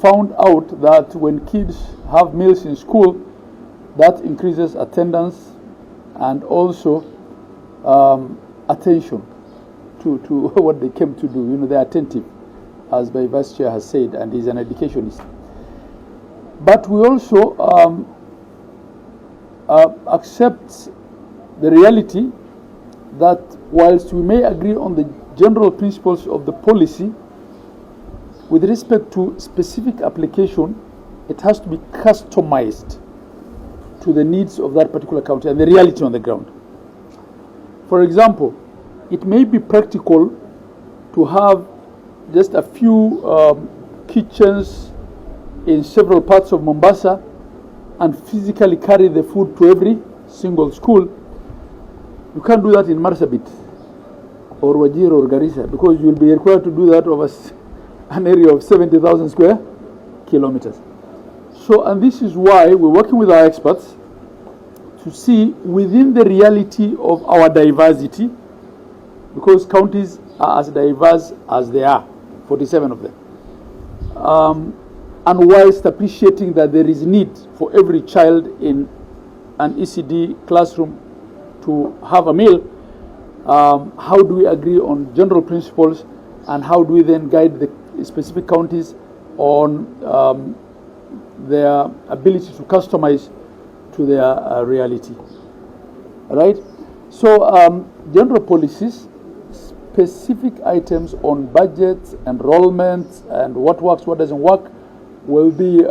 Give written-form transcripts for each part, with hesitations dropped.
found out that when kids have meals in school, that increases attendance and also attention to what they came to do. You know, they're attentive, as my vice chair has said, and he's an educationist. But we also accept the reality that whilst we may agree on the general principles of the policy, with respect to specific application, it has to be customized to the needs of that particular county and the reality on the ground. For example, it may be practical to have just a few kitchens in several parts of Mombasa and physically carry the food to every single school. You can't do that in Marsabit or Wajir or Garissa, because you'll be required to do that over an area of 70,000 square kilometers. So, and this is why we're working with our experts to see within the reality of our diversity, because counties are as diverse as they are, 47 of them. And whilst appreciating that there is need for every child in an ECD classroom to have a meal, how do we agree on general principles, and how do we then guide the specific counties on their ability to customize to their reality? Right? So general policies, specific items on budgets, enrollments, and what works, what doesn't work, will be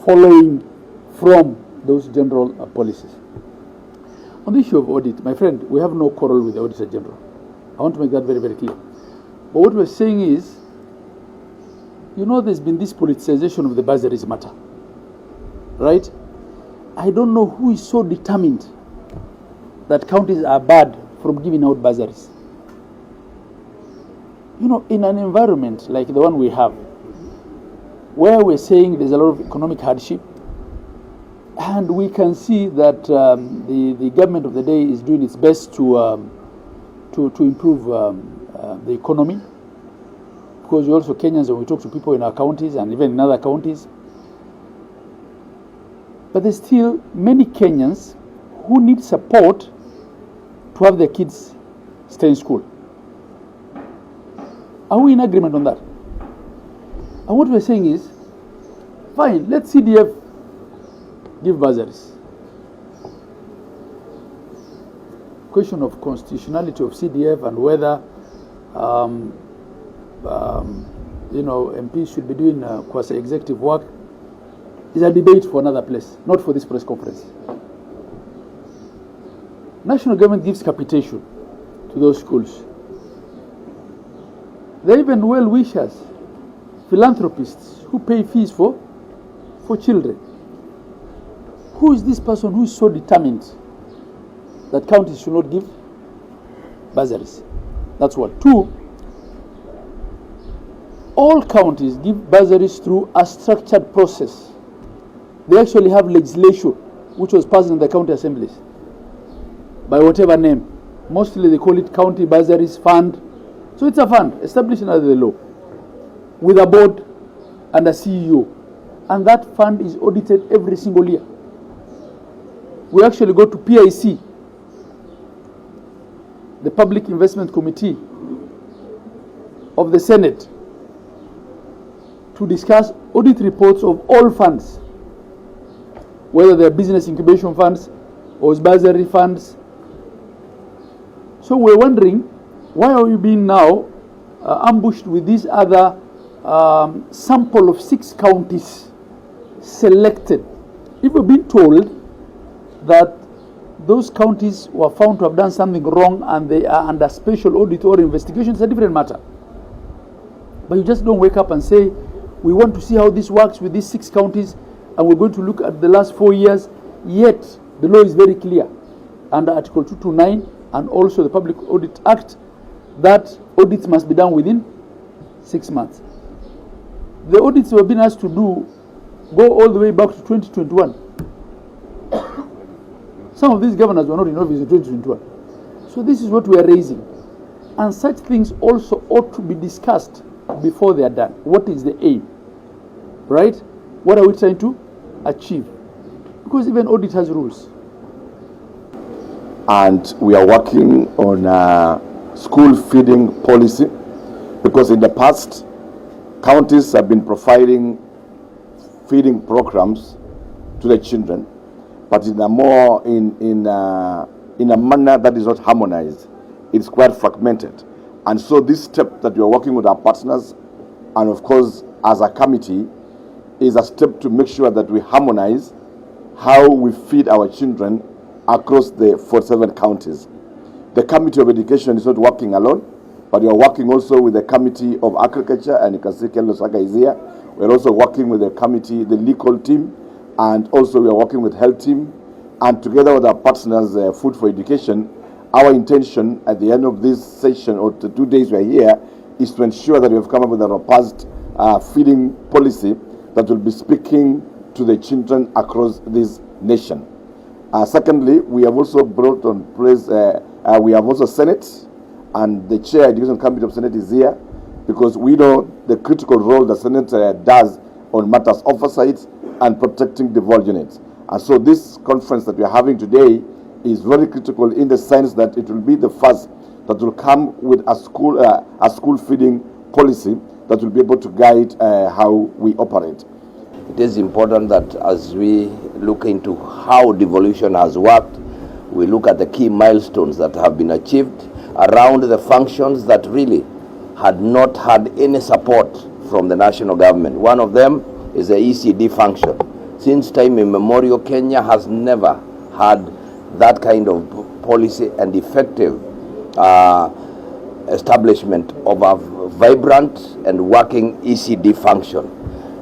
following from those general policies. On the issue of audit, my friend, we have no quarrel with the Auditor General. I want to make that very, very clear. But what we're saying is, you know, there's been this politicization of the bursaries matter, right? I don't know who is so determined that counties are barred from giving out bursaries. You know, in an environment like the one we have, where we're saying there's a lot of economic hardship, and we can see that the government of the day is doing its best to improve the economy, because we also Kenyans, when we talk to people in our counties and even in other counties, but there's still many Kenyans who need support to have their kids stay in school. Are we in agreement on that? And what we're saying is, fine, let CDF give bursaries. Question of constitutionality of CDF and whether MPs should be doing quasi-executive work is a debate for another place, not for this press conference. National government gives capitation to those schools. There are even well-wishers, philanthropists who pay fees for children. Who is this person who is so determined that counties should not give bursaries? That's one. Two, all counties give bursaries through a structured process. They actually have legislation which was passed in the county assemblies by whatever name. Mostly they call it County Bursaries Fund. So it's a fund established under the law with a board and a CEO. And that fund is audited every single year. We actually go to PIC, the Public Investment Committee of the Senate, to discuss audit reports of all funds, whether they're business incubation funds or bursary funds. So we're wondering, why are we being now ambushed with this other sample of 6 counties selected? If we've been told that those counties were found to have done something wrong and they are under special audit or investigation, it's a different matter. But you just don't wake up and say, we want to see how this works with these 6 counties, and we're going to look at the last 4 years. Yet the law is very clear under Article 229 and also the Public Audit Act that audits must be done within 6 months. The audits we've been asked to do go all the way back to 2021. Some of these governors were not in office in 2021. So this is what we are raising. And such things also ought to be discussed before they are done. What is the aim? Right? What are we trying to achieve? Because even audit has rules. And we are working on a school feeding policy, because in the past, counties have been providing feeding programs to the children, but in a more in a manner that is not harmonized. It's quite fragmented. And so this step that we are working with our partners, and of course as a committee, is a step to make sure that we harmonize how we feed our children across the 47 counties. The Committee of Education is not working alone, but we are working also with the Committee of Agriculture, and you can see Ken Lusaka is here. We're also working with the committee, the legal team, and also we are working with health team, and together with our partners, Food for Education. Our intention at the end of this session, or the 2 days we're here, is to ensure that we have come up with a robust feeding policy that will be speaking to the children across this nation. Secondly, we have also brought on place, we have also Senate, and the Chair Education Committee of Senate is here, because we know the critical role the Senate does on matters oversight and protecting the vulnerable units. And so this conference that we are having today is very critical in the sense that it will be the first that will come with a school feeding policy that will be able to guide how we operate. It is important that as we look into how devolution has worked, we look at the key milestones that have been achieved around the functions that really had not had any support from the national government. One of them is the ECD function. Since time immemorial, Kenya has never had that kind of policy and effective establishment of a vibrant and working ECD function,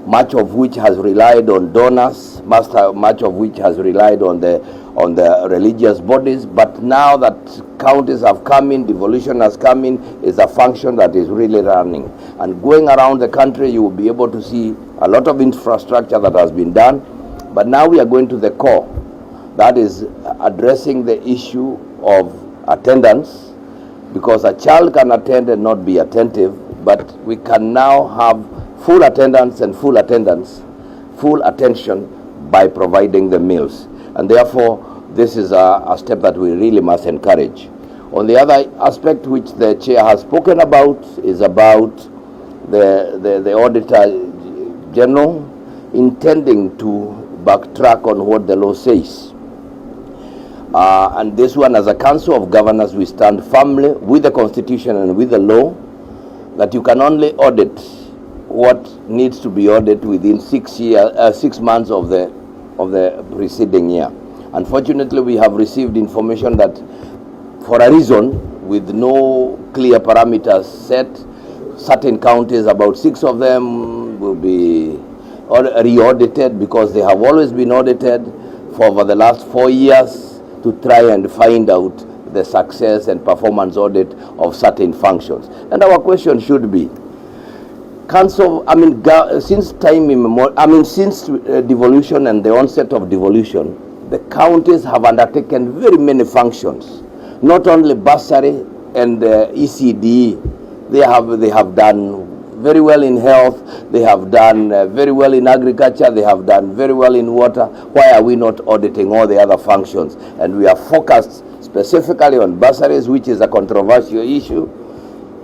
much of which has relied on donors, much of which has relied on the religious bodies. But now that counties have come in, devolution has come in, is a function that is really running. And going around the country, you will be able to see a lot of infrastructure that has been done. But now we are going to the core. That is addressing the issue of attendance, because a child can attend and not be attentive, but we can now have full attendance and full attention by providing the meals. And therefore, this is a step that we really must encourage. On the other aspect which the Chair has spoken about is about the Auditor General intending to backtrack on what the law says. And this one, as a Council of Governors, we stand firmly with the Constitution and with the law that you can only audit what needs to be audited within 6 months of the preceding year. Unfortunately, we have received information that for a reason, with no clear parameters set, certain counties, about 6 of them, will be re-audited, because they have always been audited for over the last 4 years to try and find out the success and performance audit of certain functions. And our question should be, since time immemorial, since devolution and the onset of devolution, the counties have undertaken very many functions, not only bursary and ECD. They have done very well in health, they have done very well in agriculture, they have done very well in water. Why are we not auditing all the other functions? And we are focused specifically on bursaries, which is a controversial issue.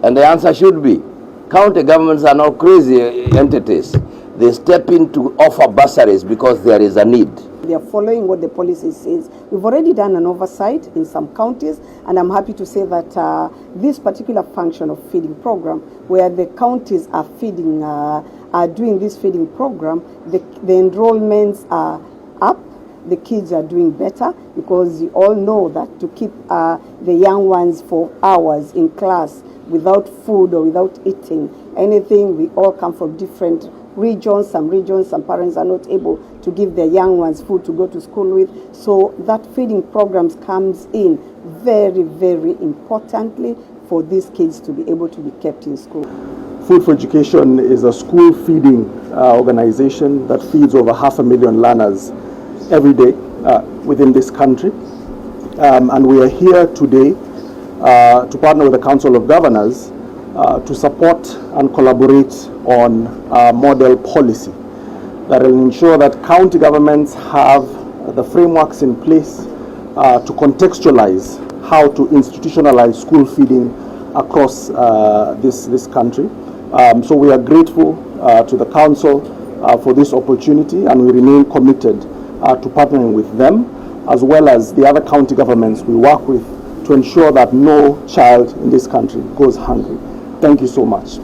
And the answer should be, county governments are not crazy entities. They step in to offer bursaries because there is a need. They are following what the policy says. We've already done an oversight in some counties, and I'm happy to say that this particular function of feeding program, where the counties are feeding, are doing this feeding program, the enrollments are up. The kids are doing better, because you all know that to keep the young ones for hours in class without food or without eating anything, we all come from different regions. Some parents are not able to give their young ones food to go to school with. So that feeding programs comes in very, very importantly for these kids to be able to be kept in school. Food for Education is a school feeding organization that feeds over 500,000 learners every day within this country. And we are here today to partner with the Council of Governors to support and collaborate on a model policy that will ensure that county governments have the frameworks in place to contextualize how to institutionalize school feeding across this country. So we are grateful to the council for this opportunity, and we remain committed to partnering with them as well as the other county governments we work with to ensure that no child in this country goes hungry. Thank you so much.